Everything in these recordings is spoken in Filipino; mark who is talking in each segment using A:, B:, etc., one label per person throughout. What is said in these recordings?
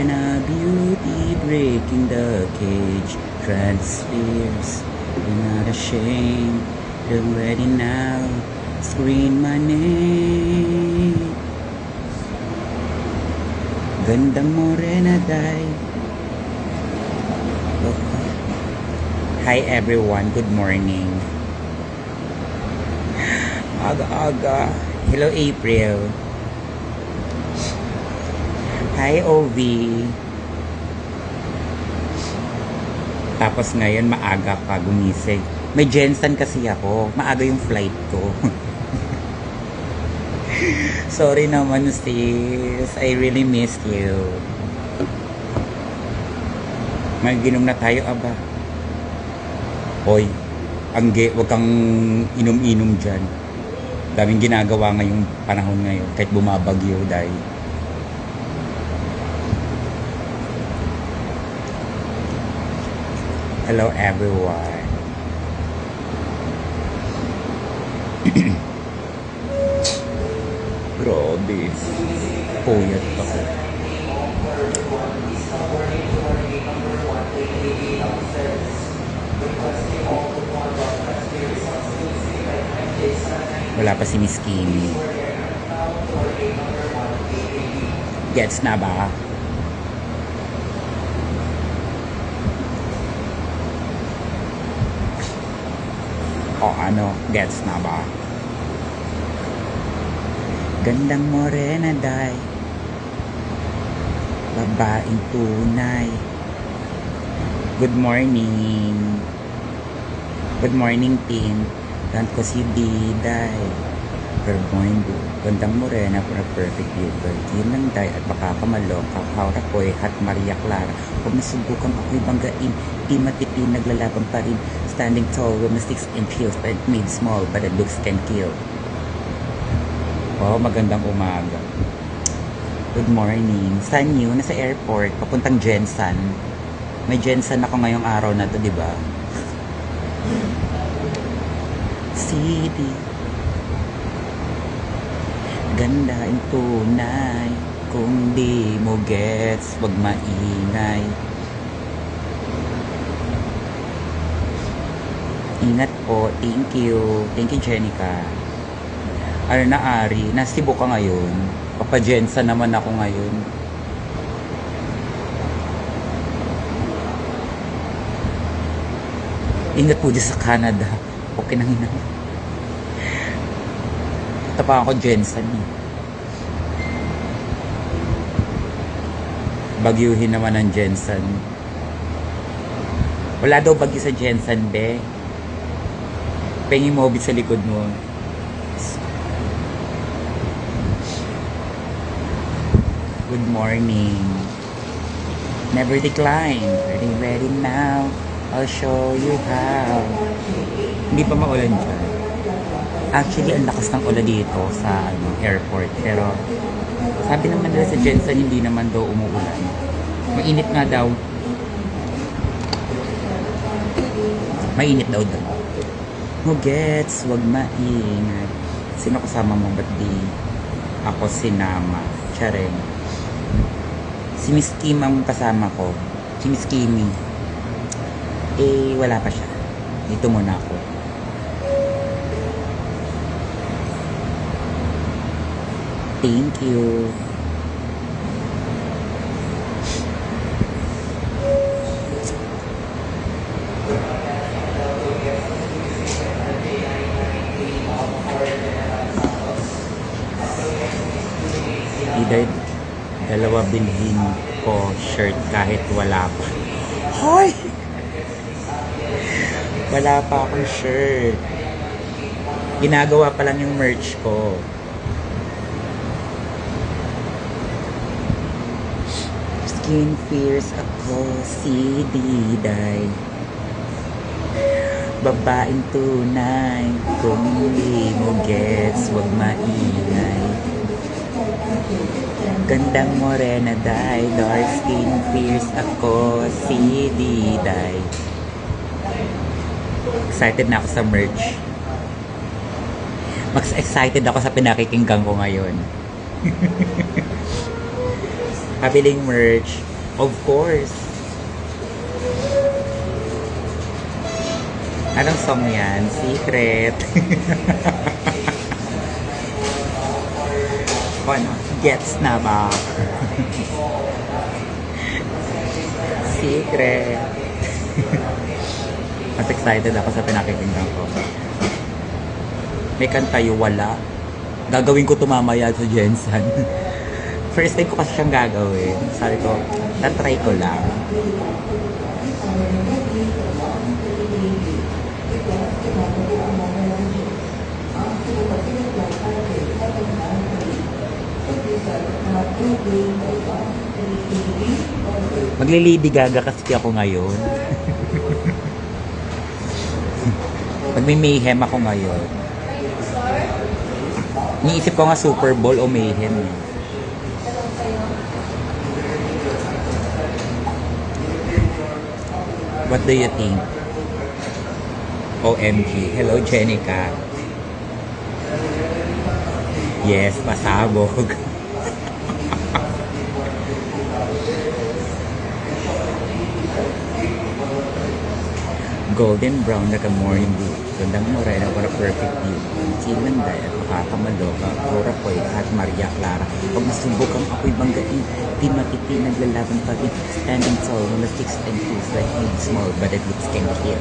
A: Morena beauty breaking the cage. Transfers, you're not ashamed. You're ready now. Scream my name. Gandang morena day. Hi everyone, good morning. Aga-aga. Hello April. Hi OV. Tapos ngayon maaga pa gumising. May Jensen kasi ako. Maaga yung flight ko. Sorry naman sis. I really missed you. Mag-inom na tayo aba. Hoy, angge, wag kang inom-inom dyan. Daming ginagawa ngayong panahon ngayon. Kahit bumabagyo dahil. Hello everyone. Grabe. Puyat ako. Wala pa si Miss Kimi. Gets na ba? O ano, gets na ba? Gandang morena day. Babaeng tunay. Good morning. Good morning team. Tant ko si Diday. Permoindo. Gandang morena for a perfect giver. Yun lang day at baka kamaloka. Haura ko'y hat Maria Clara. Kung nasubukang ako'y banggain, di matipin naglalabang pa rin. Standing tall with my 6 inch heels, but made small, but the looks can kill. Oh, magandang umaga. Good morning. Saan yun? Nasa airport. Papuntang Jensen. May Jensen ako ngayong araw na to, di ba? City. Ganda ang tunay. Kung di mo gets, wag maingay. Ingat po. Thank you. Thank you, Jenica. Ano na, Ari? Nasa Cebu ka ngayon. Papa-Jensen naman ako ngayon. Ingat po dyan sa Canada. Okay nang ina. Ito pa ako Jensen eh. Bagyuhin naman ang Jensen. Wala daw bagyo sa Jensen, be. Pengi mo sa likod mo. Good morning. Never decline. Ready now. I'll show you how. Hindi pa maulan dyan. Actually, ang lakas ng ulan dito sa airport. Pero, sabi naman nila sa Jensen, hindi naman daw umuulan. Mainit nga daw. Mainit daw daw. Mo gets, wag maingat. Sino kasama mo? Ba't di ako sinama? Charing. Si Miss Kim ang kasama ko. Si Miss Kimi. Eh, wala pa siya. Dito muna ako. Thank you. Either dalawa bilhin ko shirt kahit wala pa. Hoy! Wala pa akong shirt. Ginagawa pa lang yung merch ko. Skin fierce ako si Diday. Babaeng tunay. Kung hindi mo gets, wag maingay. Gandang morena day. Dark skin fierce ako si Diday. Excited na ako sa merch. Mas excited ako sa pinakikinggan ko ngayon. Pabiling merch. Of course. Anong song yan? Secret. O ano? Gets na ba? Secret. Mas excited ako sa pinakikinggan ko. May kantayo, wala. Gagawin ko tumamaya sa Jensen. First time ko kasi siyang gagawin. Sabi ko, na-try ko lang. Magli-Lady Gaga kasi ako ngayon. Magmi-mayhem ako ngayon. Niisip ko nga Super Bowl o mayhem. What do you think? OMG. Hello, Jenica. Yes, pasabog. Golden brown like a morning dew. Gandang morena para perfect view. Chilanday at makakamaloka. Pura poy at Maria Clara. Pag masubok ang ako'y banggain, di matiti naglalaban pa rin. Standing tall on the sticks and tools like made small but it looks can kill.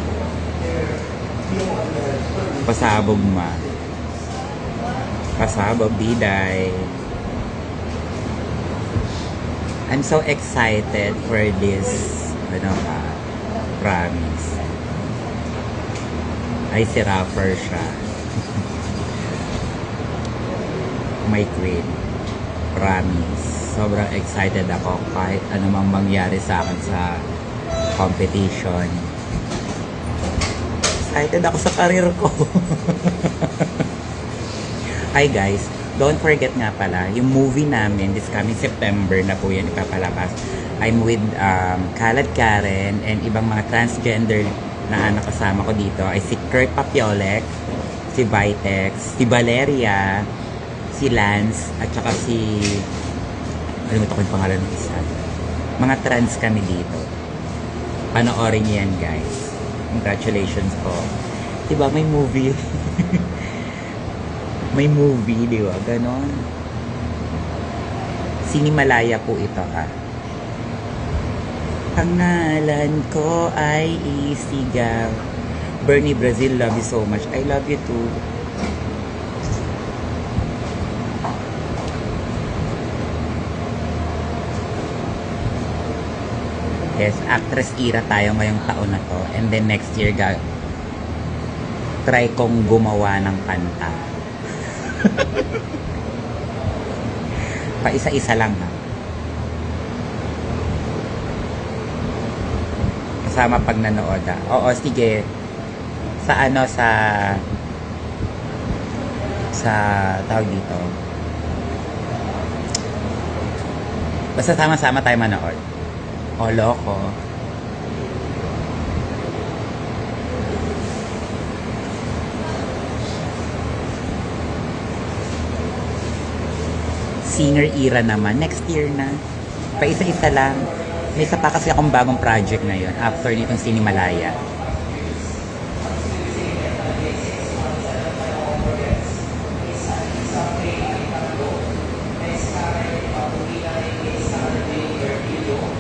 A: Pasabog ma. Pasabog biday. I'm so excited for this promise. Ay, si rapper siya. My queen. Promise. Sobrang excited ako kahit anumang mangyari sa akin sa competition. Excited ako sa career ko. Hi guys, don't forget nga pala, yung movie namin this coming September na po yan ipapalabas. I'm with Kalad Karen and ibang mga transgender na kasama ko dito ay si Kurt Papiolek, si Vitex, si Valeria, si Lance, at saka si alimutan ko yung pangalan ng isa. Mga trans kami dito. Panoorin niyo yan guys. Congratulations po. Diba may movie? May movie, di ba? Ganon. Sinimalaya po ito Pangalan ko ay Isigaw. Bernie Brazil, love you so much. I love you too. Yes, actress era tayo ngayong taon na to. And then next year, try kong gumawa ng kanta. Pa isa-isa lang kasama pag nanood Oo, sige. Sa tawag dito. Basta sama-sama tayo manood. O, loko. Singer era naman. Next year na. Pa isa-isa lang. May isa pa kasi akong bagong project ngayon after nitong Sinimalaya.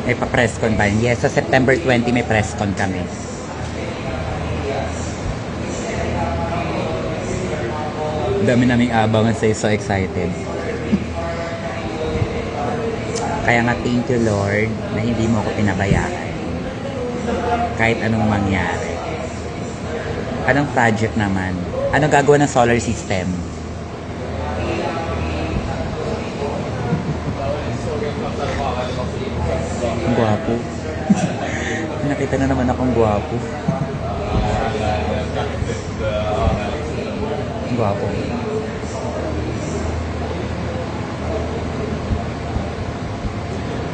A: May pa-presscon ba? Yes, sa September 20 may presscon kami. Dami naming abangan sa'yo. So excited. Kaya nga thank you Lord na hindi mo ako pinabayaan. Kahit anong mangyari. Anong project naman? Ano gagawa ng solar system? Ang gwapo. Nakita na naman akong gwapo. Ang gwapo.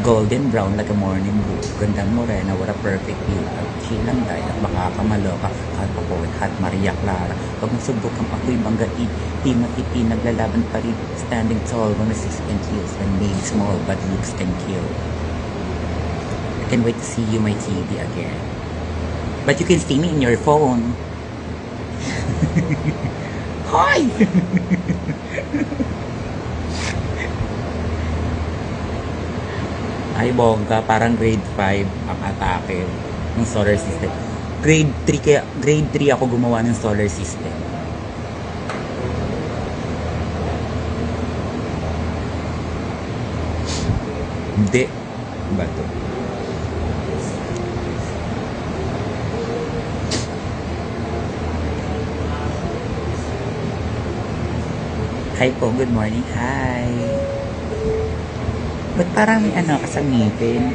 A: Golden brown like a morning dew. Gandang morena, what a perfect view. At chilanday at baka kamaloka. Kalpapoy at Maria Clara. Pag nasubok ang ako'y banggain, di matiti naglalaban pa rin. Standing tall on the 6 and heels and made small but looks can kill. I can't wait to see you my TV again. But you can see me in your phone. Hoy! Ay, bongga. Parang grade 5 ang atake ng solar system. Grade 3 ako gumawa ng solar system. Hindi. Ba to? Hi po, good morning. Hi. Ba't parang may ano ka sa ngipin?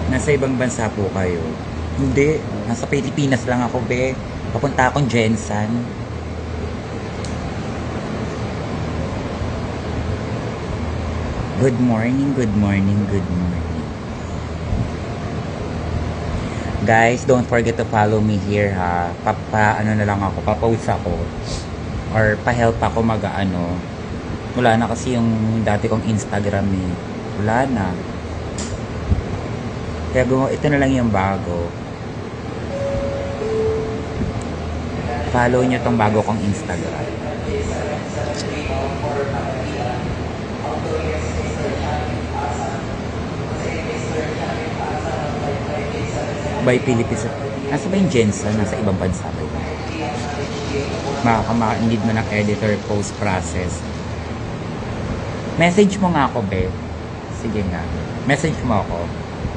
A: Nasa ibang bansa po kayo? Hindi. Nasa Pilipinas lang ako, be. Papunta akong Jensan. Good morning, good morning, good morning. Guys, don't forget to follow me here, ha. Ano na lang ako, papawis ako. Or pa-help ako mag-ano. Wala na kasi yung dati kong Instagram eh. Wala na. Kaya ito na lang yung bago. Follow nyo tong bago kong Instagram. By Philippines. Nasa ba yung Jensen? Nasa ibang bansa ba yun? Need mo ng editor post process. Message mo nga ako, be. Sige nga. Message mo ako.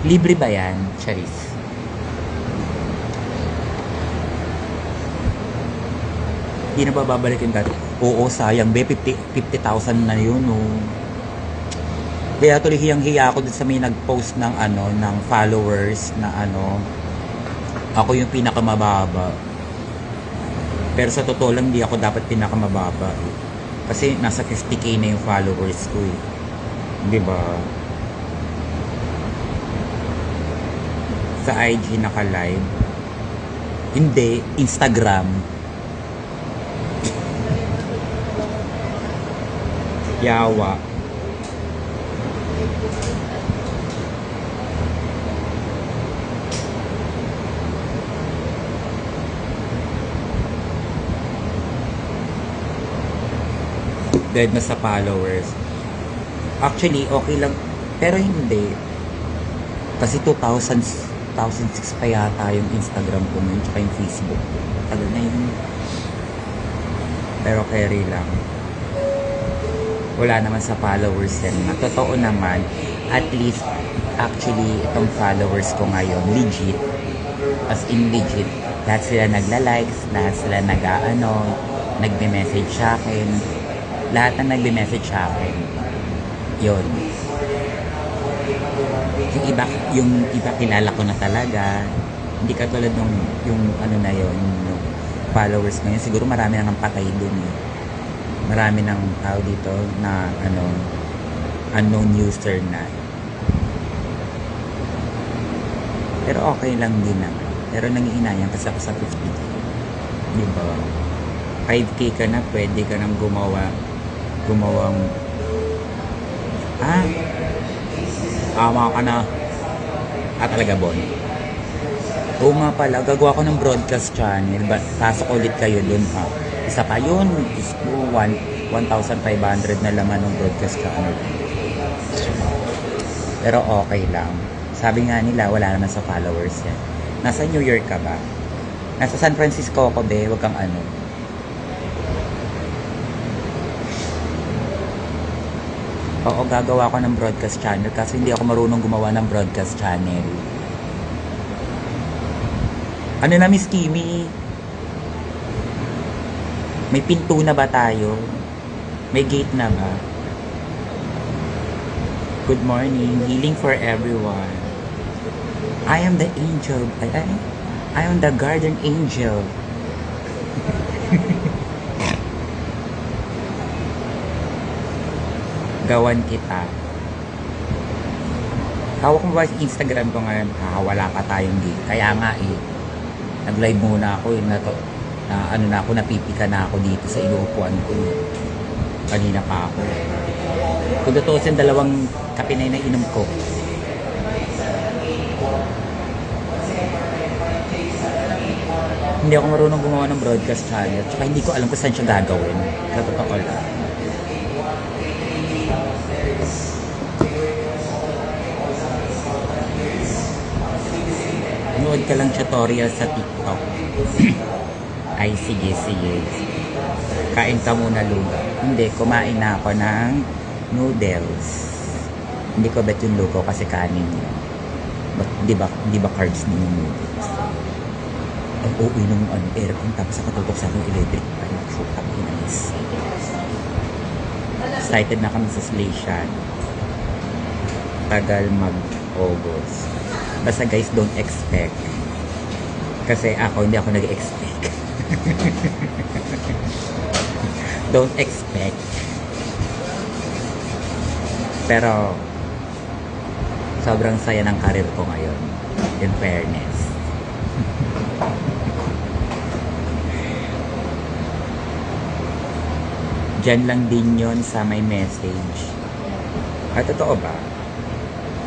A: Libre ba yan? Charis. Hindi na ba babalik yung dati? Oo, sayang, be. 50,000 na yun, oh. Kaya tuloy hiyang-hiya ako dun sa may nag-post ng ano, ng followers na ano, ako yung pinakamababa. Pero sa totoo lang, di ako dapat pinakamababa. Kasi nasa 50k na yung followers ko eh. Di ba? Sa IG naka-live. Hindi, Instagram. Yawa. Dead na sa followers. Actually, okay lang. Pero hindi. Kasi 2006 pa yata yung Instagram ko ngayon, tsaka yung Facebook. Tagal na yun. Pero carry lang. Wala naman sa followers yan. Totoo naman, at least, actually, itong followers ko ngayon, legit. As in legit. Lahat sila nagla-likes, lahat sila nagme-message sa akin. Lahat na nagme-message sa akin. Yun. Yung iba kilala ko na talaga. Hindi katulad nung yung ano na yun, yung followers ko yun. Siguro marami nang patay dun eh. Marami nang tao dito na ano, unknown user na. Pero okay lang din naman. Pero nangihinayang kasi ako sa 50k. Diba? 5k ka na, pwede ka nang gumawang ama ka na talaga, Bon. Oo nga pala, gagawa ko ng broadcast channel. Pasok ulit kayo dun, ha. Isa pa yun, 1,500 na laman ng broadcast channel. Pero okay lang. Sabi nga nila, wala naman sa followers yan. Nasa New York ka ba? Nasa San Francisco ako, be. Huwag kang ano. Oo, gagawa ko ng broadcast channel kasi hindi ako marunong gumawa ng broadcast channel. Ano na, Miss Kimi? May pinto na ba tayo? May gate na ba? Good morning. Healing for everyone. I am the angel. I am the guardian angel. Gawan kita. Hawak mo ba sa Instagram ko ngayon? Wala pa tayong gig. Kaya nga eh, nag-live muna ako na to. Ano na ako, napipika na ako dito sa inuupuan ko. Kanina pa ako. Kung tutusin, 2 kape na inom ko. Hindi ako marunong gumawa ng broadcast channel. Tsaka hindi ko alam kung saan siya gagawin. Sa totoo lang. Nood ka lang tutorial sa TikTok. Ay, sige. Kain ka muna, luga. Hindi, kumain na ako ng noodles. Hindi ko bet yung lugaw kasi kanin yun. But, di ba carbs din yung noodles? Ang OA nung aircon tapos nakatutok sa aking electric fan. Shoot up, inalis. Excited na kami sa Slaysian. Tagal mag-August. Basta guys, don't expect. Kasi hindi ako nag-expect. Don't expect. Pero, sobrang saya ng karir ko ngayon. In fairness. Diyan lang din yon sa may message. Totoo ba?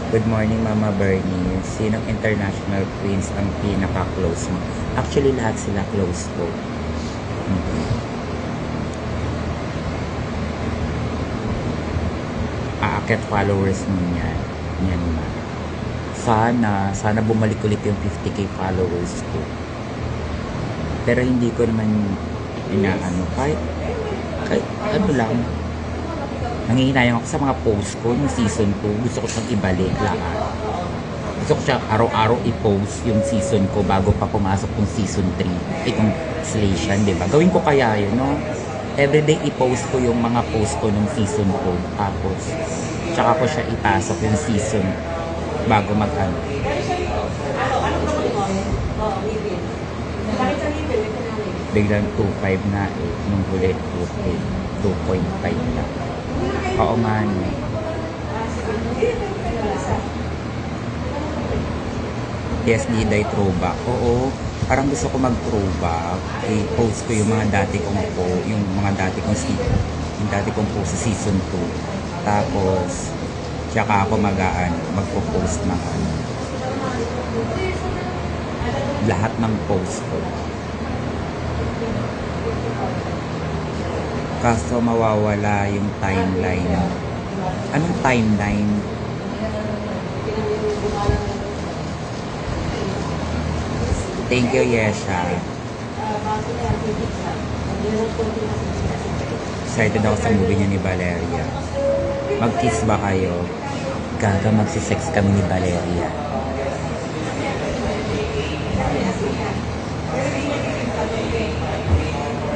A: Good morning, Mama Bernie. Sinong international queens ang pinaka-close mo? Actually, lahat sila close ko. Aakit followers mo yan. Yan na. Sana bumalik ulit yung 50k followers ko. Pero hindi ko naman inaano. Kahit ano lang. Nangihinayang ako sa mga post ko, yung season 2. Gusto ko siyang ibalik lahat. Gusto ko siya araw-araw i-post yung season ko bago pa pumasok yung season 3. Itong Slaysian, diba? Gawin ko kaya yun, no? Everyday i-post ko yung mga post ko ng season 2. Tapos, tsaka ko siya ipasok yung season bago mag-ano. Biglang 2.5 na eh. Nung huli 2.5 na. Oo nga eh. Yes, Diday, throwback. Oo, parang gusto ko mag-throwback. I-post ko yung mga dati kong post sa season 2. Tapos, tsaka ako magpo-post ng lahat ng post ko. Kaso mawawala yung timeline. Anong timeline? Thank you, Yesha. Excited ako sa movie niya ni Valeria. Mag-kiss ba kayo? Gaga, magsisex kami ni Valeria.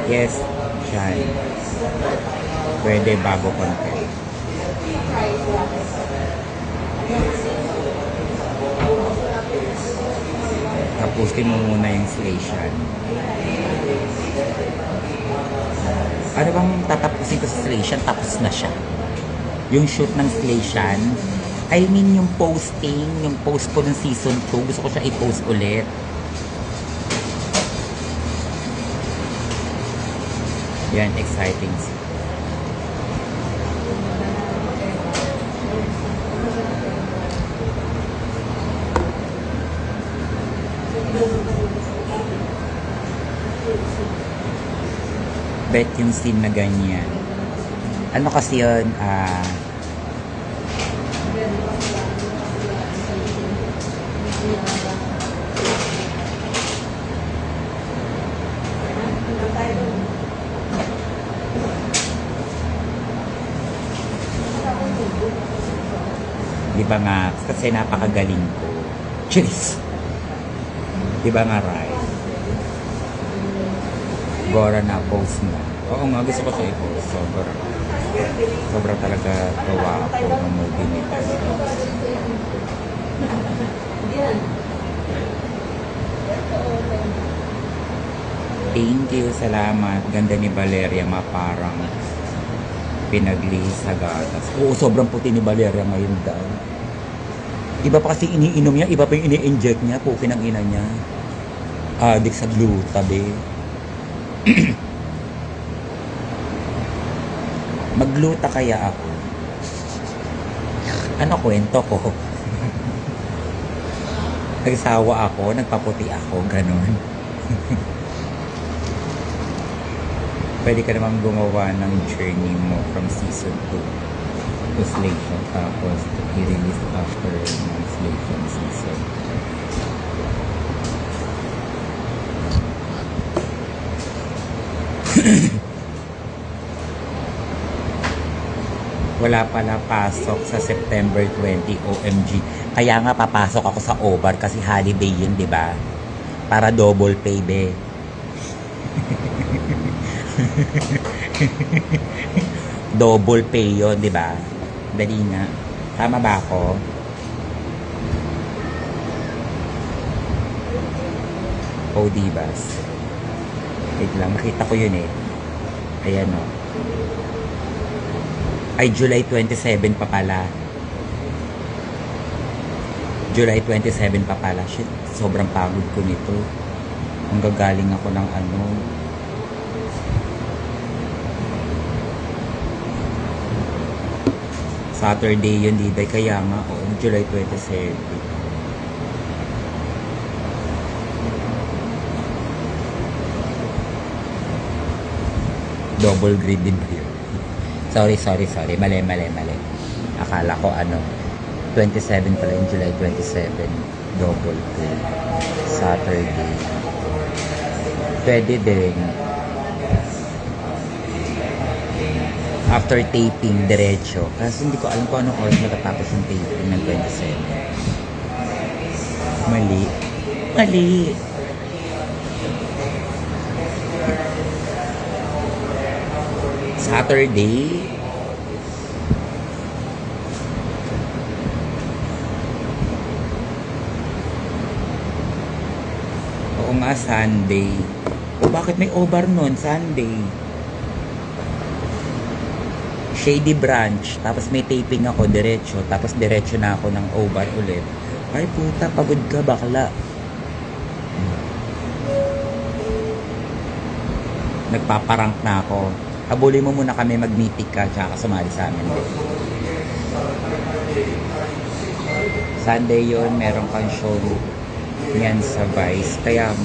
A: Yes, Chan. Pwede bago content. Tapustin mo muna yung Slaysian. Ano bang tatapusin ko sa Slaysian? Tapos na siya. Yung shoot ng Slaysian, I mean yung posting, yung post ko ng season 2, gusto ko siya i-post ulit. Yan, exciting. Bet yung scene na ganyan. Ano kasi yun, di ba nga, kasi napakagaling ko. Cheers! Di ba nga, right? Gora na, post na. Oo nga, gusto ko siya i-post. Sobra talaga tawa ako ng movie nito. Thank you, salamat. Ganda ni Valeria, parang pinaglihis sa gatas. Oo, sobrang puti ni Valeria ngayon daw. Iba pa kasi iniinom niya, iba pa yung ini-inject niya, pukin ang ina niya. Addict sa glutabe. Magluta kaya ako. Ano kwento ko? Nagsawa ako, nagpaputi ako, ganun. Pwede ka namang gumawa ng journey mo from season 2 to Slation, tapos i-release after ng Slation season. Wala pala pasok sa September 20, OMG. Kaya nga papasok ako sa OBAR kasi holiday yun, di ba? Para double pay, be. Double pay yun, di ba? Dali nga. Tama ba ako? O, divas. Wait lang, makita ko yun eh. Ayan o. Ay, July 27 pa pala. July 27 pa pala. Shit, sobrang pagod ko nito. Ang gagaling ako ng ano. Saturday yun, di ba? Kaya nga, oo, July 27. Double grade din ba yun? Sorry. Mali. Akala ko ano, 27 pala yung July 27. Double grade. Saturday. Pwede din. After taping, diretso. Kasi hindi ko alam kung anong oras matatapos yung taping ng 27. Mali. Saturday. Oo nga, Sunday. O bakit may OBAR nun? Sunday. Shady Branch. Tapos may taping ako, diretso. Tapos diretso na ako ng OBAR ulit. Ay puta, pagod ka bakla. Nagpaparank na ako. Habulin mo muna kami, mag-meeting ka, tsaka sumali sa amin. Sunday yun, meron kang show yan sa Vice. Kaya,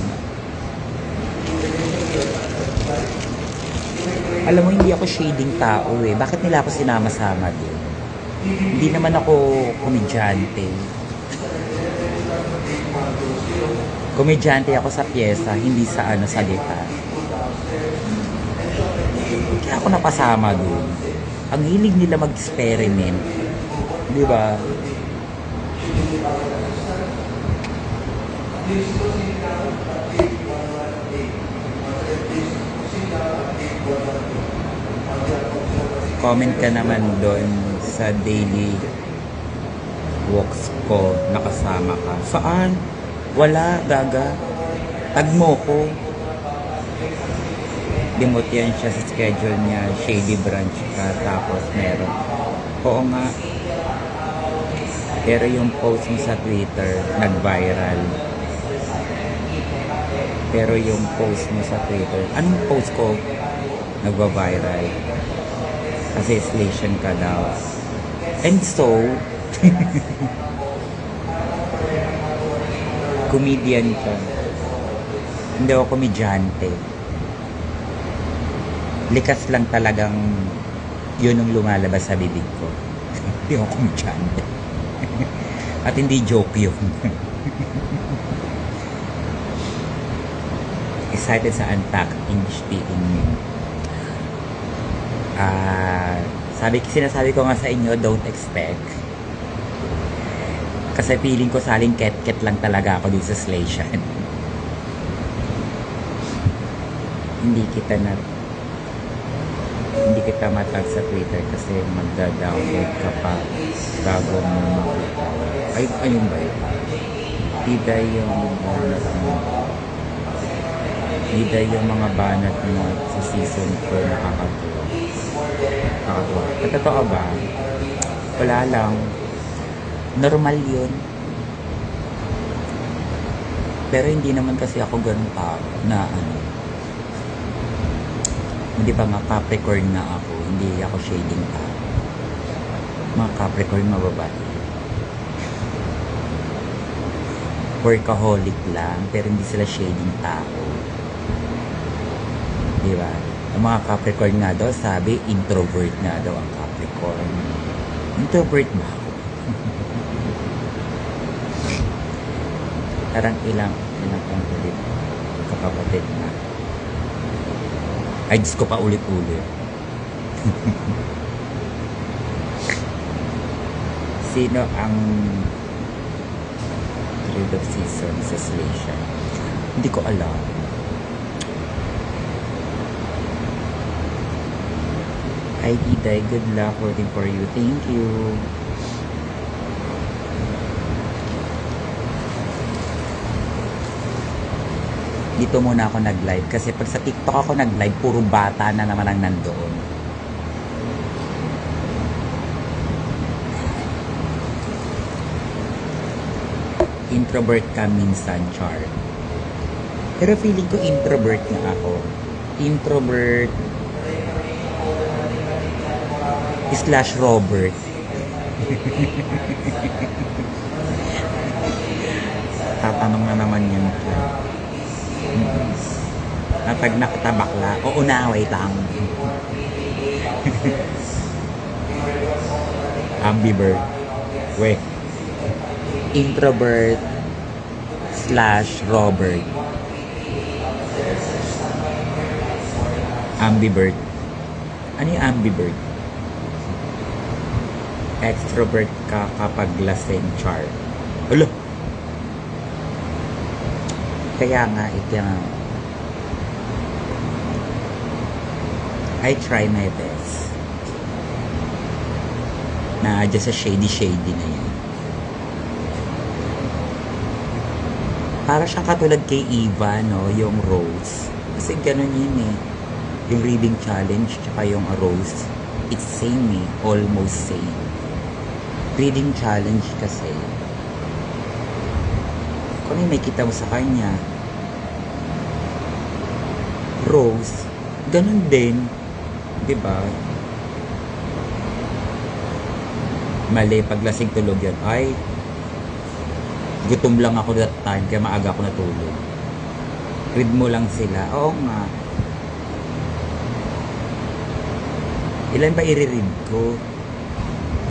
A: alam mo, hindi ako shading tao eh. Bakit nila ako sinama-sama din? Hindi naman ako komedyante. Komedyante ako sa pyesa, hindi sa ano, salita. Kaya ako napasama doon. Ang hilig nila mag-experiment. Di ba? Comment ka naman doon sa daily walks ko, nakasama ka. Saan? Wala, gaga. Tag mo ko. Limot yan siya sa schedule niya, Shady Branch ka, tapos meron. Oo nga. Pero yung post mo sa Twitter, nag-viral. Pero yung post mo sa Twitter, anong post ko? Nagba-viral. Kasi Slation ka daw. And so, comedian ka. Hindi ako komedyante. Likas lang talagang yun ang lumalabas sa bibig ko. Hindi ako komedyante. At hindi joke yun. Excited sa Untact English speaking. Sinasabi ko nga sa inyo, don't expect. Kasi feeling ko saling ket-ket lang talaga ako dito sa Slation. Hindi kita matag sa Twitter kasi magda-download ka pa bago mo makita. Ayun ba yun? Hindi yung mga banat mo sa season 4 nakakatuwa. Totoo ba? Wala lang. Normal yun. Pero hindi naman kasi ako ganun tao na ano. Hindi pa nga Capricorn na ako. Hindi ako shading tao. Mga Capricorn mababae. Workaholic lang, pero hindi sila shading tao. Di ba? Ang mga Capricorn nga daw, sabi, introvert nga daw ang Capricorn. Introvert ba ako? Parang ilang pang ulit kapatid na. Ay, Diyos ko pa ulit-ulit. Sino ang Thrill of Season sa Slatia? Hindi ko alam. Hi, Diday. Good luck working for you. Thank you. Dito muna ako nag-live kasi pag sa TikTok ako nag-live, puro bata na naman ang nandoon. Introvert ka minsan, Char. Pero feeling ko introvert na ako. Introvert slash Robert. Tatanong na naman yan. Napag nakatabakla, o unaway lang. Ambivert. We. Introvert slash Robert. Ambivert. Ano yung ambivert? Extrovert ka kapag lasing, Char. Alo! Kaya nga, ito nga. I try my best. Na just sa shady na yan. Para siyang katulad kay Eva, no? Yung Rose. Kasi ganun yun eh. Yung reading challenge tsaka yung Rose. It's same eh. Almost same. Reading challenge kasi kung may kita mo sa kanya, Rose, ganun din, diba? Mali, paglasing tulog yan. Ay, gutom lang ako that time, kaya maaga ako natulog. Read mo lang sila. Oo nga. Ilan ba i-read ko?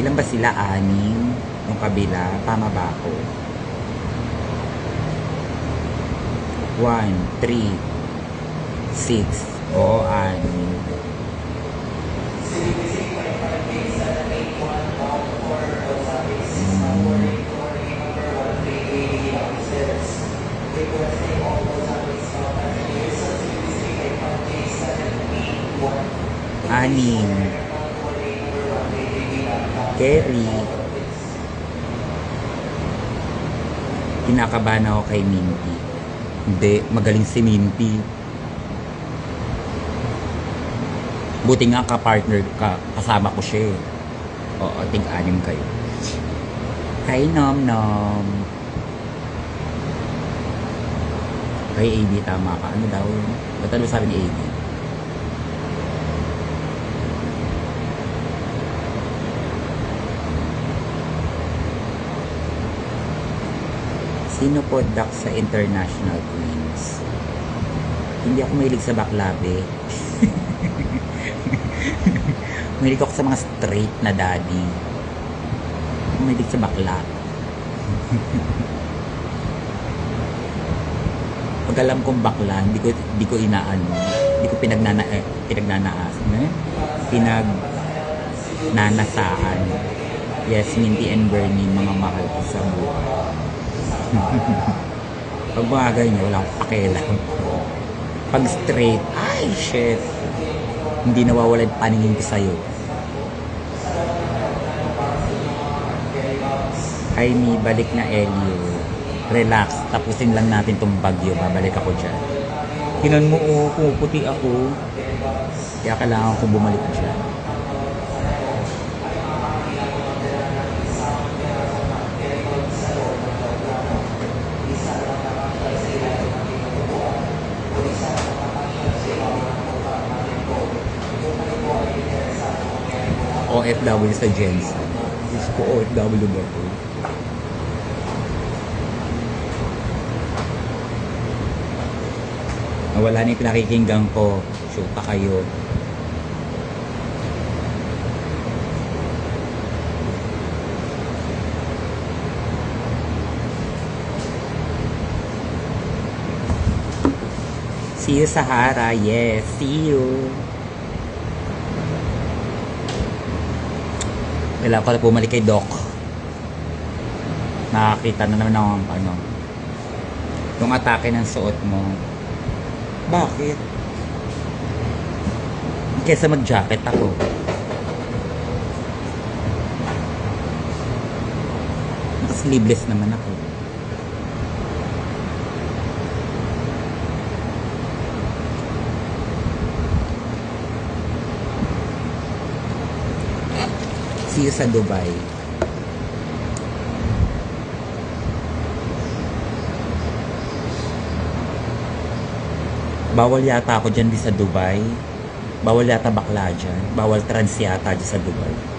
A: Ilan ba sila? 6? Yung kabila, tama ba ako? 1, 3, 6. Oo, 6. Anim. Kerry. Kinakabahan ako kay Minty. Hindi, magaling si Minty. Buti nga ka-partner ka, kasama ko siya eh. Oo, tig-anim kayo. Hi, Nom Nom. Kay AB, tama ka. Ano daw? Ba't ano sabi ni AB? Sino po dak sa International Queens? Hindi ako mahilig sa baklabe. Mahilig ako sa mga straight na daddy. Mahilig sa bakla. Pag alam kong bakla, hindi ko inaano. Hindi ko pinagnanaas. Pinagnanasaan. Yes, Minty and Bernie, mga mahal ko sa buhay. Pag mga ganyan, wala akong pakialam. Pag straight, ay shit, hindi nawawala yung paningin ko sa'yo. Ay, ni balik na Elio. Relax, tapusin lang natin tong bagyo. Babalik ako dyan. Tinan mo, oh, pumuputi ako. Kaya kailangan kong bumalik dyan. OFW sa Jensen. Diyos ko, OFW ba ito? Wala na yung pinakikinggan ko. Shoot pa kayo. See you, Sahara. Yes, see you. Kailangan ko na bumalik kay Doc. Nakakita na naman ng ano, yung atake ng suot mo. Bakit? Kesa mag-jacket ako. Sleeveless naman ako. See you sa Dubai. Bawal yata ako dyan di sa Dubai. Bawal yata bakla dyan. Bawal trans yata dyan sa Dubai.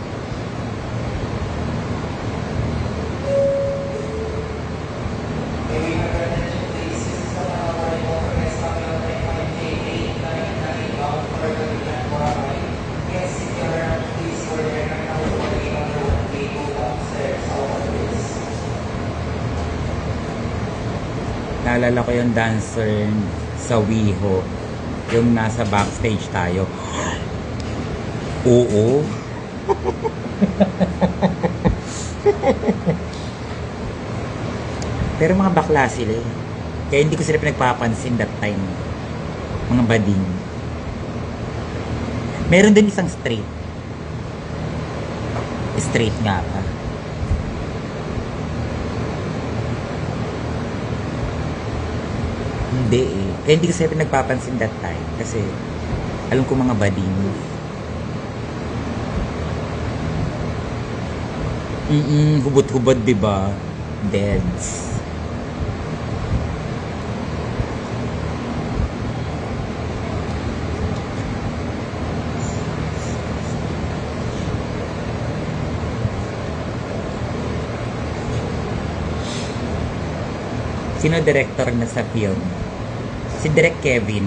A: Naalala ko yung dancer sa WeHo, yung nasa backstage tayo. Oo. Pero mga bakla sila eh. Kaya hindi ko sila pinagpapansin that time. Mga bading. Meron din isang straight. Straight nga pa. Hindi eh. Kaya hindi ko sila pinagpapansin that time. Kasi alam ko mga bading. Hubot-hubot diba? Deads. Sino director na sa film? Si Direk Kevin.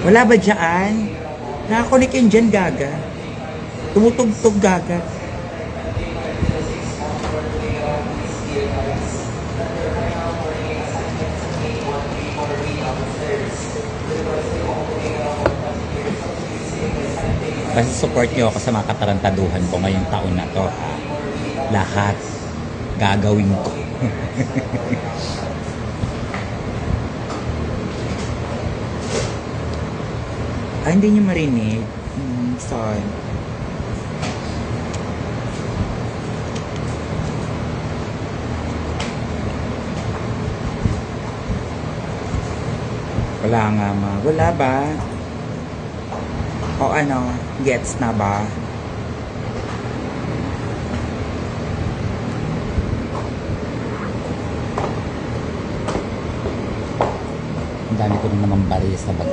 A: Wala ba dyan? Nakakunik yun dyan, gaga. Tumutugtog, gaga. Basta support nyo ako sa mga katarantaduhan ko ngayong taon na to. Lahat. Gagawin ko. Hindi nyo marinig. Sorry. Wala nga ma. Wala ba? O ano? Gets na ba? Ang dami ko naman baril sa bag.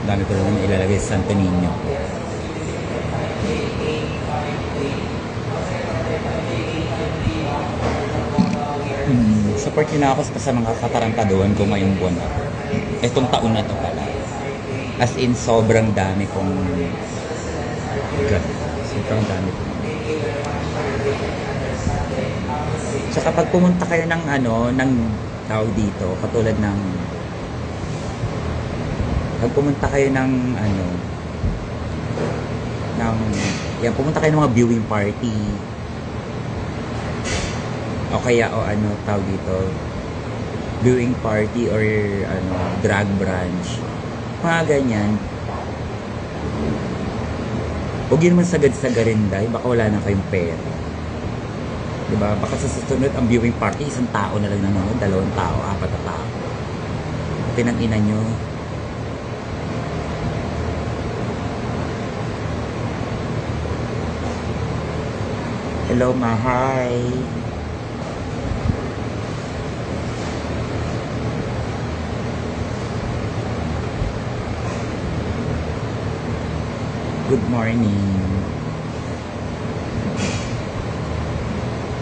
A: Dami ko naman ilalagay sa Santo Niño. Support nyo na ako sa mga katarantaduhan ko ngayong buwan na. Itong taon na to pala. As in, sobrang dami kong sobrang dami kong Tsaka pag pumunta kayo ng ano, ng tao dito, katulad ng pag pumunta kayo ng ano yan, pumunta kayo ng mga viewing party o kaya o ano tawag dito, viewing party or ano drag brunch, mga ganyan, Huwag yun naman sagad-sagarin dahil baka wala na kayong pera. Diba? Baka sa susunod ang viewing party, isang tao na lang nanonood, 2 tao, 4 na tao. Pinang ina nyo. Hello, Mahay. Good morning.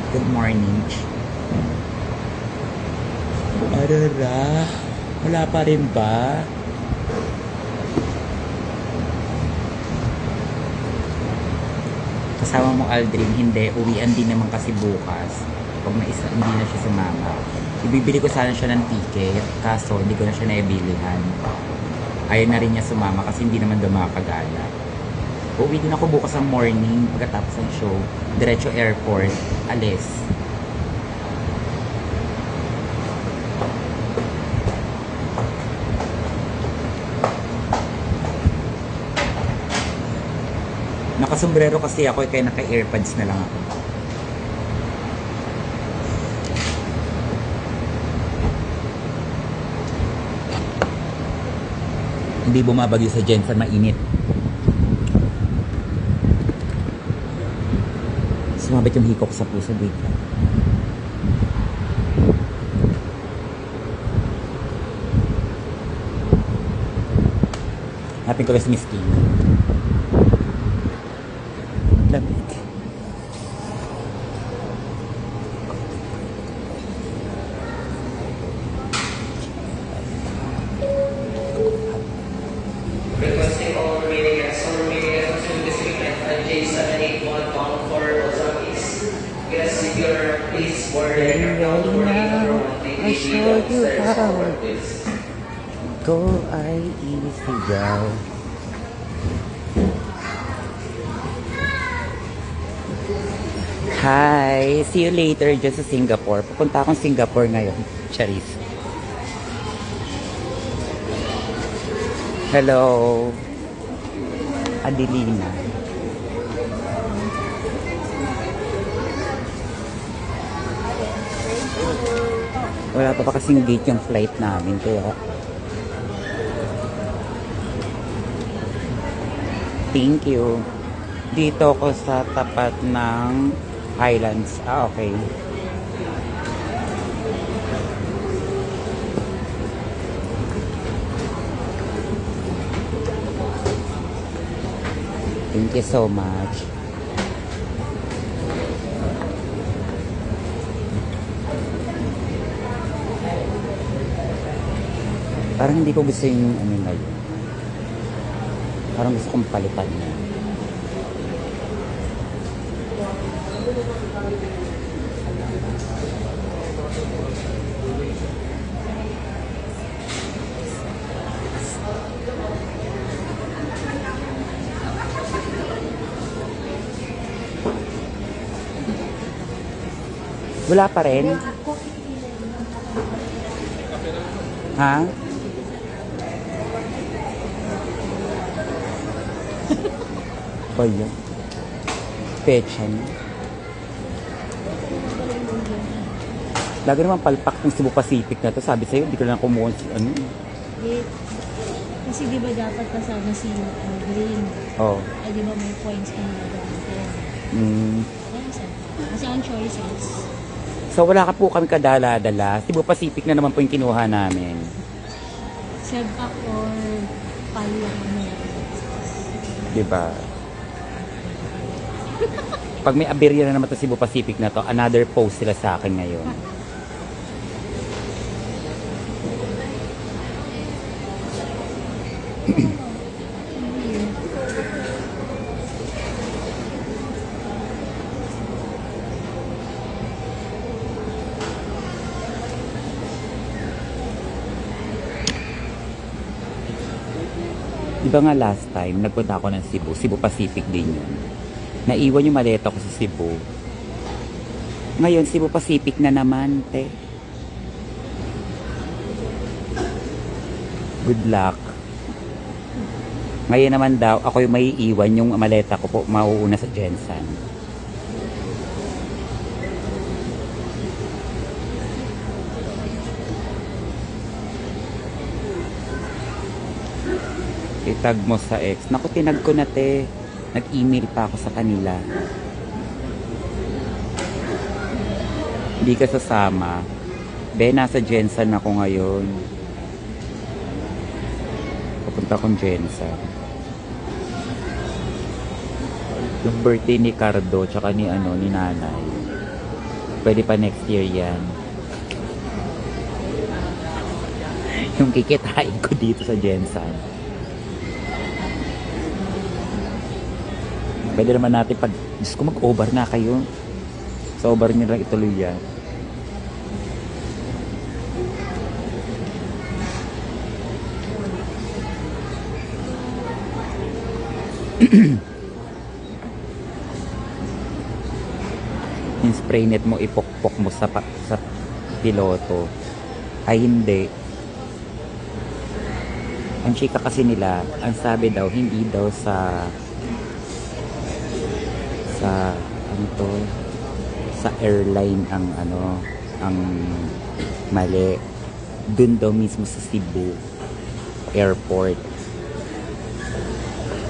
A: Good morning. Arara, wala pa rin ba? Kasama mo Aldrin, hindi. Uwian din naman kasi bukas. Pag hindi na siya sumama. Ibibili ko sana siya ng ticket. Kaso, hindi ko na siya naibilihan. Ayaw na rin niya sumama kasi hindi naman daw makakagala. Uwi din ako bukas ang morning. Pagkatapos ng show, diretso airport. Alis. Nakasombrero kasi ako kaya naka-airpods na lang ako. Hindi bumabagyo sa Jensen, mainit. Sumabit yung hikok sa puso dito. Happy ko Miss King. Lamig.
B: Requesting all remaining guests to this weekend at J781 bound for Ozark East. Guests, if you're please board aircraft for number 1
A: I show you how.
B: please.
A: Go ay isigaw. Hi! See you later dyan sa Singapore. Pupunta akong Singapore ngayon. Charis. Hello! Adelina. Wala pa kasing gate yung flight namin kaya thank you. Dito ko sa tapat ng Highlands. Ah, okay. Thank you so much. Parang hindi ko gusto yung ano na yun. Parang gusto kong palitan niya. Wala pa rin? Ha? Ba yun? Pechan. Lagi naman palpak ng Cebu Pacific na to. Sabi sa'yo, hindi ko lang kumuha ano.
C: Kasi di ba dapat kasama si Green?
A: Oh.
C: Ay di ba may points ka na gamitin? Kasi ang choices.
A: So wala ka po kami kadala-dala. Cebu Pacific na naman po yung kinuha namin.
C: Sebak or Palo na.
A: Diba? Pag may aberya na naman to Cebu Pacific na to, another post sila sa akin ngayon. Diba nga last time, nagpunta ako ng Cebu. Cebu Pacific din yun. Naiwan yung maleta ko sa Cebu. Ngayon, Cebu Pacific na naman, te. Good luck. Ngayon naman daw, ako yung may iwan, yung maleta ko po, mauuna sa Jensen. Itag mo sa ex. Naku, tinag ko na te. Nag-email pa ako sa kanila. Hindi ka sasama. Be, nasa Jensen ako ngayon. Pupunta akong Jensen. Yung birthday ni Cardo, tsaka ni nanay. Pwede pa next year yan. Yung kikitain ko dito sa Jensen. Pwede naman natin pag, Diyos ko, mag-over na kayo. Sa over nyo lang ituloy yan. Yung spray net mo, ipokpok mo sa piloto. Ay, hindi. Ang chika kasi nila, ang sabi daw, hindi daw sa airline ang ang mali. Dun daw mismo sa Cebu airport.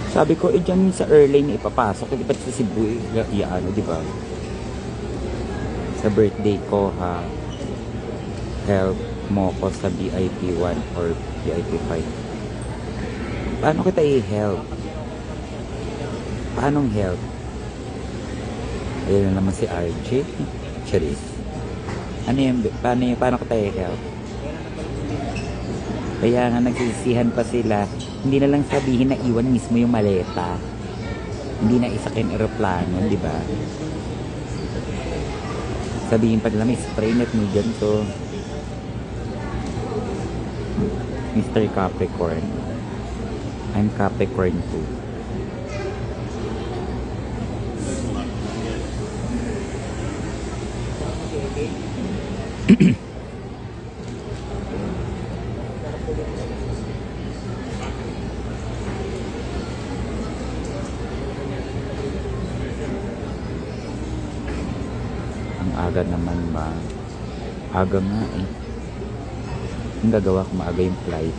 A: Sabi ko, dyan sa airline ipapasok, di ba sa Cebu di ba? Sa birthday ko ha, help mo ko sa VIP 1 or VIP 5. Paano kita i-help? Paanong help? Ayun na naman si RJ. Charis. Ano yan? Paano kita i-help? Kaya nga nagsisihan pa sila. Hindi na lang sabihin na iwan mismo yung maleta. Hindi na isakin aeroplano, di ba? Sabihin pa nila may spray net mo dyan, so Mr. Capricorn. I'm Capricorn too. Ang aga naman ba? Aga nga eh. Ang gagawa ko, maaga yung flight.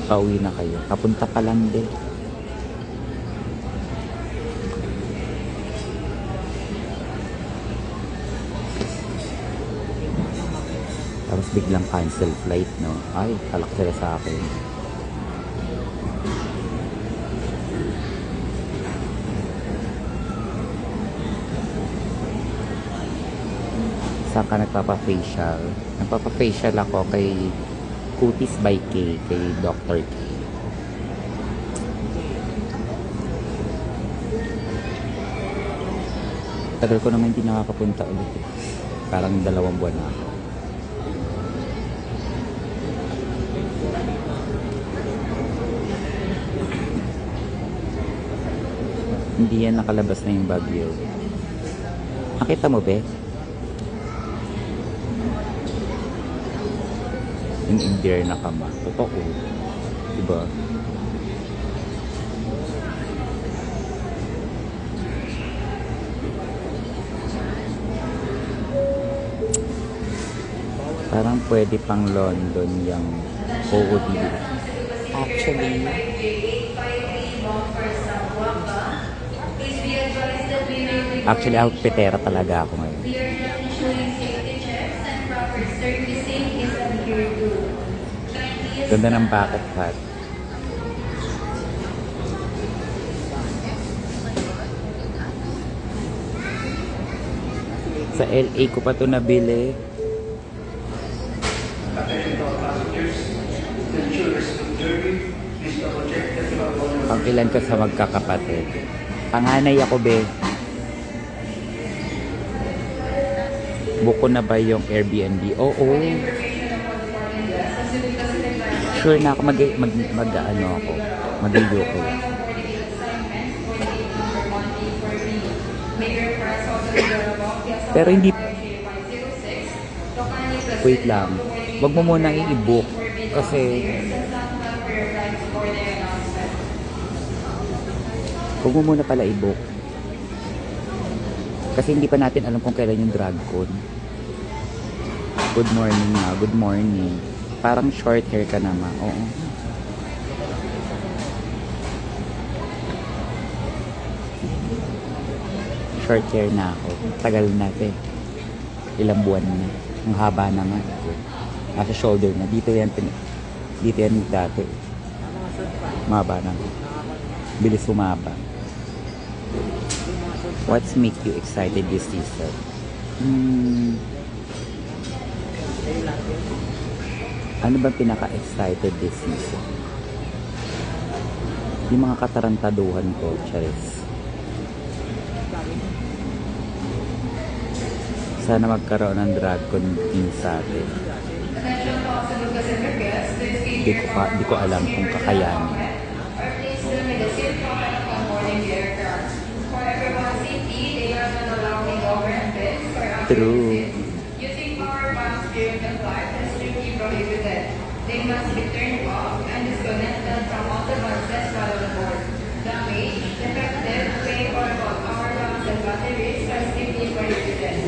A: Pauwi na kayo. Papunta pa lang din. Tapos biglang cancel flight, no? Ay, talak sila sa akin. Saan ka nagpapa-facial? Nagpapa-facial ako kay Cuties by K, kay Dr. K. Tagal ko naman hindi nakakapunta ulit. Parang 2 buwan na ako. Hindi yan nakalabas na yung bagyo. Nakita mo ba? Yung Indier na kama. Totoo. Diba? Parang pwede pang London yung OOTD. Actually, outfitera talaga ako ngayon. Ganda ng bucket hat. Sa LA ko pa ito nabili. Pang ilan ko sa magkakapatid. Panganay ako, be. Buko na ba yung Airbnb? Oo. Sure na ako mag-UK. Pero hindi. Wait lang. Wag mo muna i-book kasi Huwag mo muna pala i-book. Kasi hindi pa natin alam kung kailan yung DragCon. Good morning nga. Good morning. Parang short hair ka naman. Oo. Short hair na ako. Tagal natin. Ilang buwan na. Ang haba na nga. Nasa shoulder na. Dito yan dati. Maba na. Bilis humaba. What's make you excited this season? Ano ba pinaka-excited this season? Yung mga katarantaduhan ko, Charis. Sana magkaroon ng DragCon din sa atin. Di ko alam kung kakayanin. True.
B: Using power banks during the flight is strictly prohibited. They must be turned off and disconnected from all devices while on board. Damage, defective, fake or fault power banks and batteries are strictly prohibited.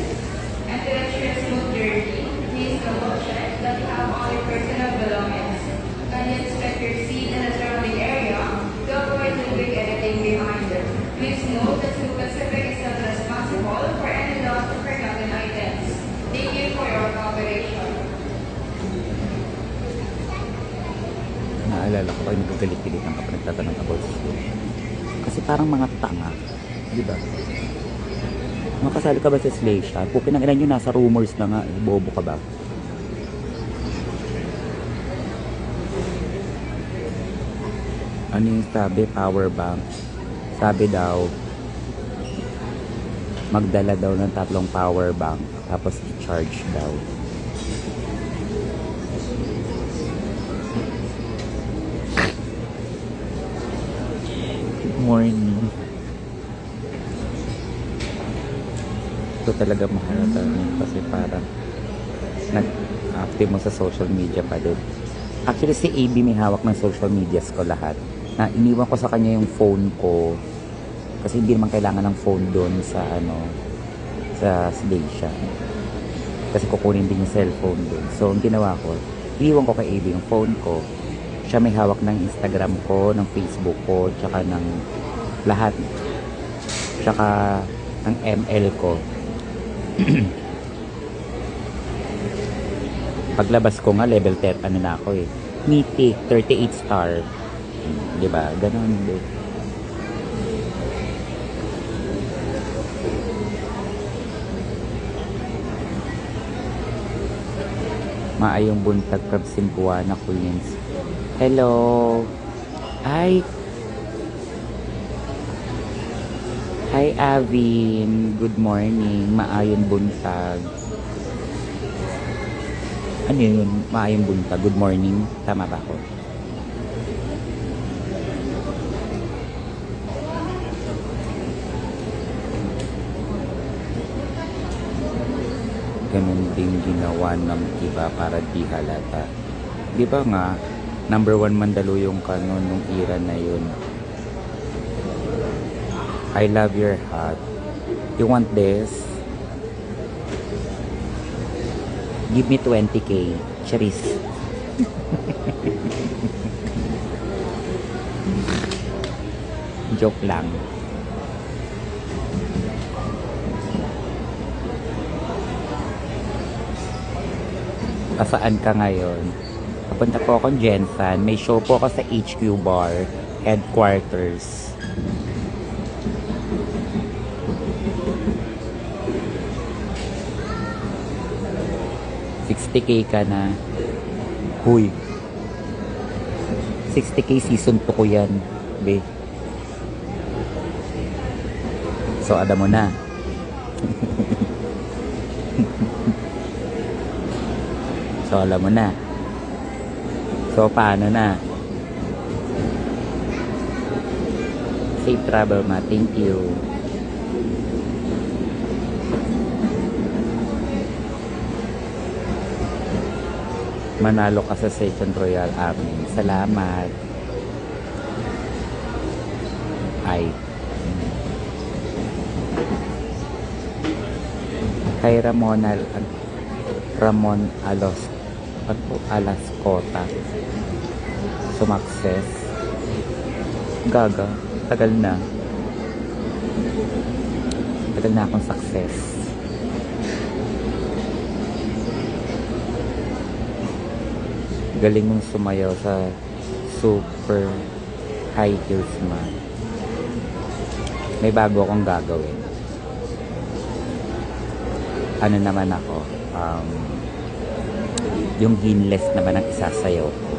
B: And to ensure a smooth journey, please double check that you have all your personal belongings. Kindly inspect your seat and the surrounding area to avoid leaving anything behind. Please note that Zoo Pacific is not responsible for any lost or forgotten items. Thank you for your cooperation.
A: Naalala ko kayo nagagalit-galit ng kapag nagtatanong about school. Kasi parang mga tanga. Di ba? Makasali ka ba sa Slay Shot? Kung pinanginan nyo, nasa rumors na nga. Bobo ka ba? Ano yung sabi? Power bank. Sabi daw, magdala daw ng 3 power bank tapos i-charge daw. Good morning. Ito talaga mahalata kasi parang nag-active mo sa social media pa din. Actually si AB may hawak ng social medias ko lahat. Na iniwan ko sa kanya yung phone ko kasi hindi naman kailangan ng phone doon sa sa station kasi kukunin din yung cellphone doon. So ang ginawa ko, iniwan ko kay AB yung phone ko, siya may hawak ng Instagram ko, ng Facebook ko, tsaka ng lahat, tsaka ng ML ko. Paglabas ko nga level 10 ano na ako eh, Mythic 38 star. Diba? Ganon din. Maayong buntag from Simbuana, Queens. Hello. Hi. Hi, Avin. Good morning. Maayong buntag. Ano yun? Maayong buntag. Good morning. Tama ba ako? Ganun din ginawa ng iba para di halata. Di ba nga, number 1 Mandaluyong ka noon nung era na yun. I love your hat. You want this? Give me 20k. Charis. Joke lang. Saan ka ngayon? Papunta po akong Jensen. May show po ako sa HQ Bar Headquarters. $60k ka na. Huy. 60k season 2 ko yan. Be. So, ada mo na. So, alam mo na. So, paano na? Safe travel, ma. Thank you. Manalo ka sa Session Royal Amin. Salamat. Ay. Kay Ramon Alascota. Sumakses. Gaga. Tagal na. Tagal na akong success. Galing mong sumayaw sa super high heels man. May bago akong gagawin. Ano naman ako? Yung heelless naman ang isasayaw ko.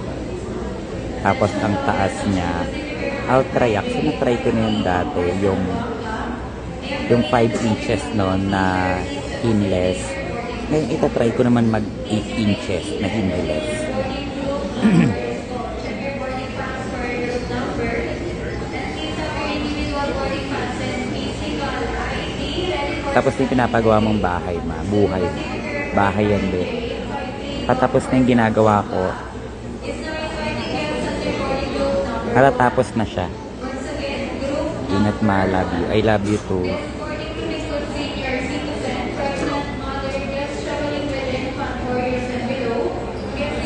A: Tapos ang taas niya, I'll try. Actually, na-try ko na yun dati. Yung 5 inches no, na heelless. Ngayon, itatry ko naman mag 8 inches na heelless. Tapos yung pinapagawa mong bahay buhay ma. Bahay yan din. Patapos na yung ginagawa ko. Matatapos na siya. Inat ma, love you. I love you too.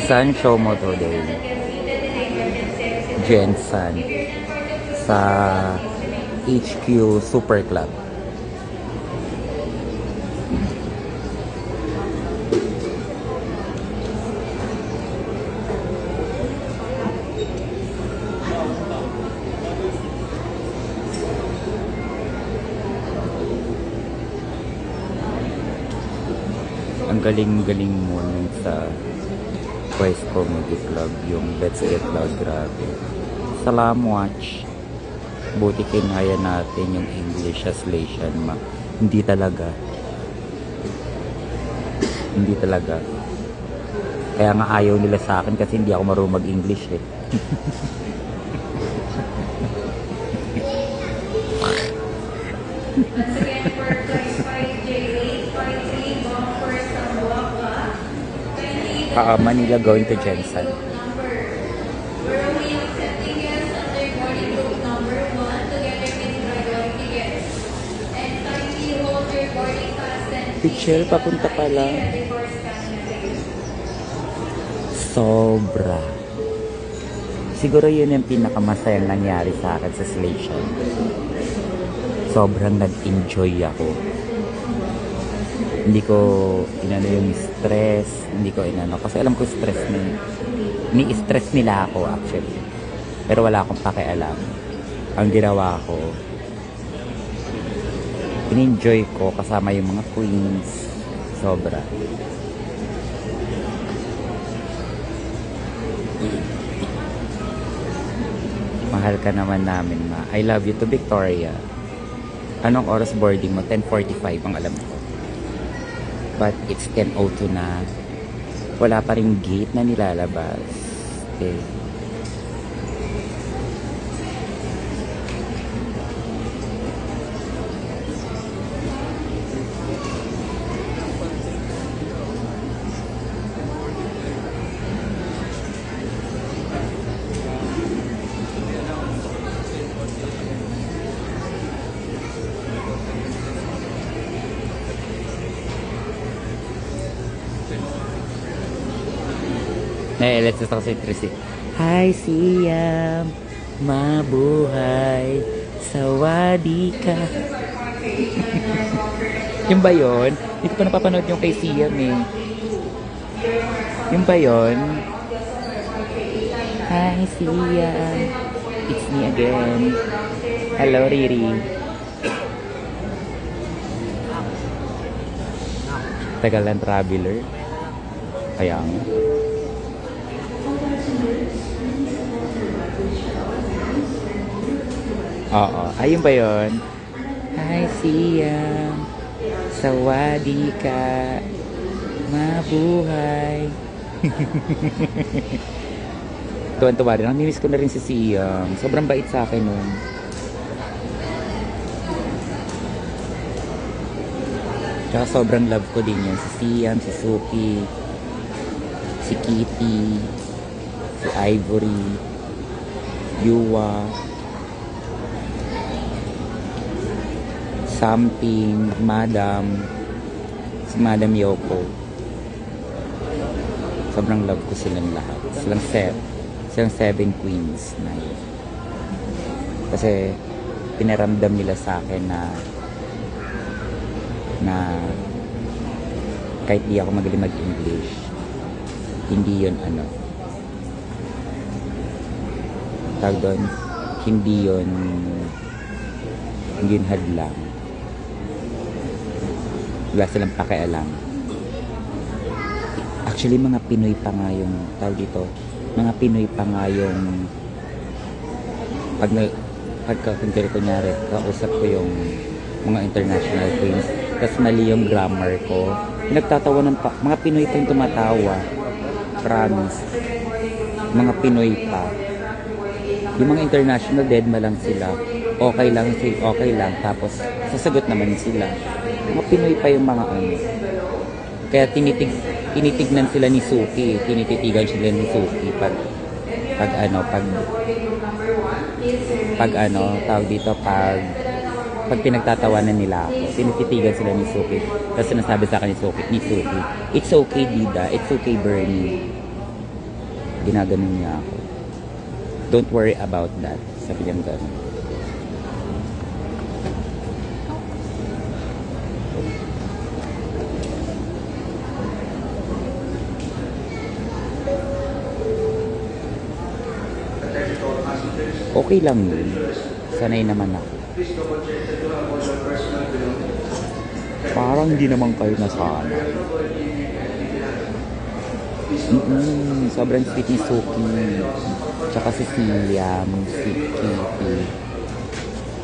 A: Saan show mo today? Jensen. Sa HQ Super Club. Ang galing-galing mo nun sa Quest Comedy Club, yung Let's Get Loud, grabe. Salam watch. Buti kinaya natin yung English translation ma. Hindi talaga. Hindi talaga. Kaya nga ayaw nila sa akin kasi hindi ako marunong mag-English eh. Manila going to Jensen. Pichel, papunta pala. Sobra. Siguro yun yung pinakamasayang nangyari sa akin sa Slation. Sobrang nag-enjoy ako. Hindi ko inano yung stress, hindi ko inano. Kasi alam ko stress ni-stress nila ako actually. Pero wala akong pakialam. Ang ginawa ko, in-enjoy ko kasama yung mga queens. Sobra. Mahal ka naman namin ma. I love you to Victoria. Anong oras boarding mo? 10:45 ang alam ko. But it's 10:02 na. Wala pa rin gate na nilalabas. Okay. Let's just talk sa Tracy. Hi, Siam. Mabuhay. Sawadi ka. Yung ba yun? Hindi ko pa napapanood yung kay Siam eh. Yung ba yun? Hi, Siam. It's me again. Hello, Riri. Tagalan traveler. Kaya nga. Oo. Ayun ba yun? Hi, Siam. Sawadi ka. Mabuhay. Tuwan-tuwa rin. Namimiss ko na rin si Siam. Sobrang bait sa akin nun. Tsaka sobrang love ko din yan. Si Siam, si Suki, si Kitty, si Ivory, Yuwa, Something, Madam, Si Madam Yoko. Sobrang love ko silang lahat. Silang seven queens na yun. Kasi pinaramdam nila sa akin na kahit di ako magaling mag-English, hindi yun tawag doon, hindi yun hadlang. Wala silang pakialam. Actually, mga Pinoy pa nga yung tawag dito, mga Pinoy pa nga yung kunyari, kausap ko yung mga international queens, tapos mali yung grammar ko, pinagtatawanan pa, mga Pinoy pa yung tumatawa. Promise. Mga Pinoy pa. Yung mga international, deadma lang sila. Okay lang, tapos sasagot naman sila. Mga Pinoy pa yung mga Kaya tinitignan sila ni Suki, tinititigan sila ni Suki pag tawag dito, pag pinagtatawanan nila ako, tinititigan sila ni Suki. Tapos sinasabi sa akin ni Suki, it's okay, Dida, it's okay, Bernie. Ginaganon niya ako. Don't worry about that. Sabi niya gano'n. Okay lang yun. Sanay naman ako. Parang hindi naman kayo nasana. Sobrang sweet ni Suki. Tsaka si Siam, si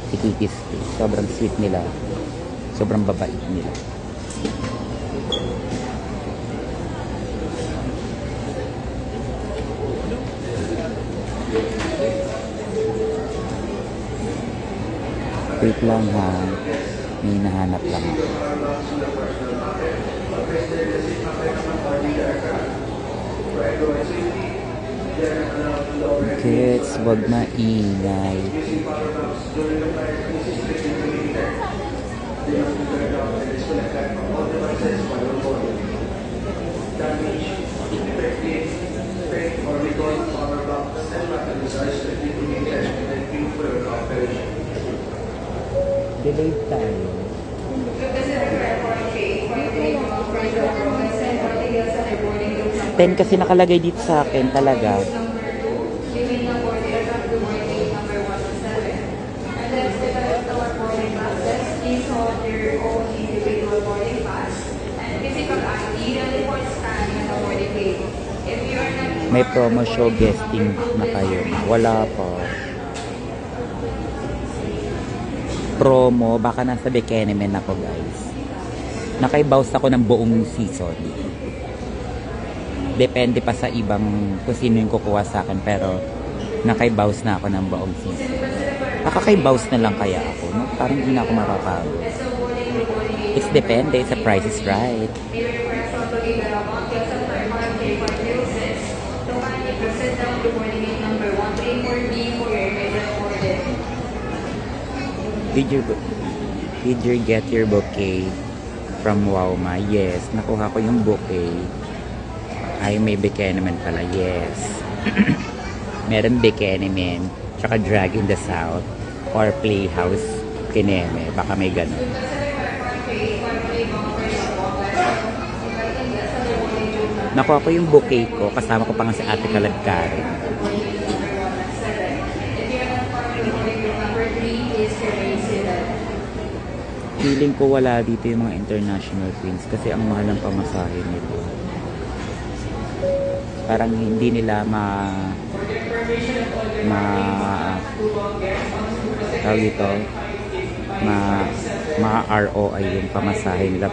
A: Kitty. Sobrang sweet nila. Sobrang babait nila. Wait lang ha. May nahanap lang ako. Kids, wag maingay. Delayed tayo. Ten kasi nakalagay dito sa akin talaga. May promo show guesting na kayo. Wala pa. Promo, baka nasa Bekenemen ako, guys. Nakaibaws ako ng buong season. Depende pa sa ibang kung sino yung kukuha sa akin, pero nakaibaws na ako ng buong season. Nakakaibaws na lang kaya ako, no? Parang hindi na ako mapapagod. It's depende, it's a price is right. Did you get your bouquet from Wauma? Yes, nakuha ko yung bouquet. Ay, may Bekenemen pala. Yes. Meron Bekenemen, tsaka Drag in the South, or Playhouse Kineme. Baka may ganun. Nakuha ko yung bouquet ko, kasama ko pa nga si Ate Kaladkari. Feeling ko wala dito yung mga international queens kasi ang mahal ng pamasahe nito. Parang hindi nila tawag dito, ma ROI yung pamasahe nila